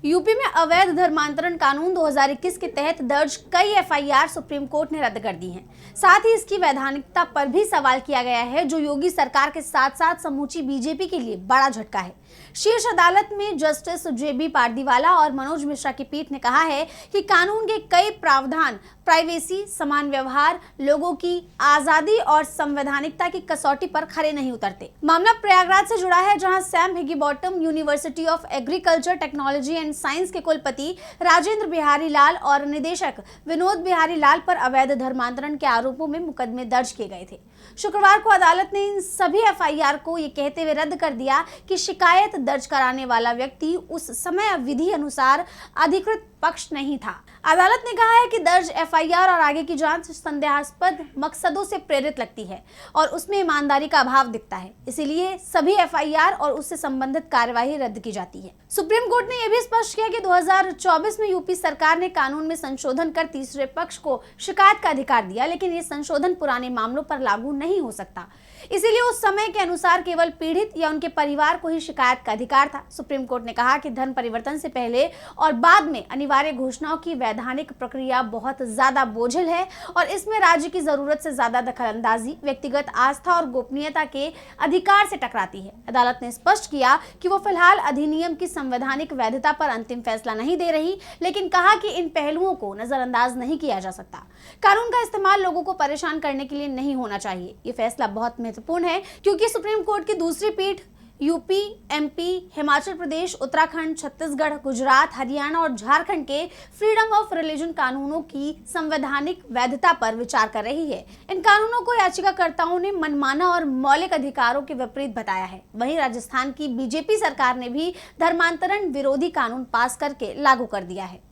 UP में अवैध धर्मांतरण कानून 2021 के तहत दर्ज कई एफआईआर सुप्रीम कोर्ट ने रद्द कर दी हैं। साथ ही इसकी वैधानिकता पर भी सवाल किया गया है, जो योगी सरकार के साथ साथ समूची बीजेपी के लिए बड़ा झटका है। शीर्ष अदालत में जस्टिस जेबी पारदीवाला और मनोज मिश्रा की पीठ ने कहा है कि कानून के कई प्रावधान प्राइवेसी, समान व्यवहार, लोगों की आजादी और संवैधानिकता की कसौटी पर खरे नहीं उतरते। मामला प्रयागराज से जुड़ा है, जहां Sam Higginbottom university of agriculture technology and science के कुलपति राजेंद्र बिहारी लाल और निदेशक विनोद बिहारी लाल पर अवैध धर्मांतरण के आरोपों में मुकदमे दर्ज किए गए थे। शुक्रवार को अदालत ने इन सभी एफआईआर को ये कहते हुए रद्द कर दिया कि शिकायत दर्ज कराने वाला व्यक्ति उस समय विधि अनुसार अधिकृत पक्ष नहीं था। अदालत ने कहा है कि दर्ज एफआईआर और आगे की जांच संदेहास्पद मकसदों से प्रेरित लगती है और उसमें ईमानदारी का अभाव दिखता है, इसीलिए सभी एफआईआर और उससे संबंधित कार्यवाही रद्द की जाती है। सुप्रीम कोर्ट ने यह भी स्पष्ट किया कि 2024 में यूपी सरकार ने कानून में संशोधन कर तीसरे पक्ष को शिकायत का अधिकार दिया, लेकिन ये संशोधन पुराने मामलों पर लागू नहीं हो सकता। इसीलिए उस समय के अनुसार केवल पीड़ित या उनके परिवार को ही शिकायत का अधिकार था। सुप्रीम कोर्ट ने कहा कि धर्म परिवर्तन से पहले और बाद में अनिवार्य घोषणाओं की वैधानिक प्रक्रिया बहुत ज्यादा बोझिल है और इसमें राज्य की जरूरत से ज्यादा दखलंदाजी व्यक्तिगत आस्था और गोपनीयता के अधिकार से टकराती है। अदालत ने स्पष्ट किया कि वो फिलहाल अधिनियम की संवैधानिक वैधता पर अंतिम फैसला नहीं दे रही, लेकिन कहा कि इन पहलुओं को नजरअंदाज नहीं किया जा सकता। कानून का इस्तेमाल लोगों को परेशान करने के लिए नहीं होना चाहिए। ये फैसला बहुत महत्वपूर्ण है क्योंकि सुप्रीम कोर्ट की दूसरी पीठ यूपी, एमपी, हिमाचल प्रदेश, उत्तराखंड, छत्तीसगढ़, गुजरात, हरियाणा और झारखंड के फ्रीडम ऑफ रिलीजन कानूनों की संवैधानिक वैधता पर विचार कर रही है। इन कानूनों को याचिकाकर्ताओं ने मनमाना और मौलिक अधिकारों के विपरीत बताया है। वहीं राजस्थान की बीजेपी सरकार ने भी धर्मांतरण विरोधी कानून पास करके लागू कर दिया है।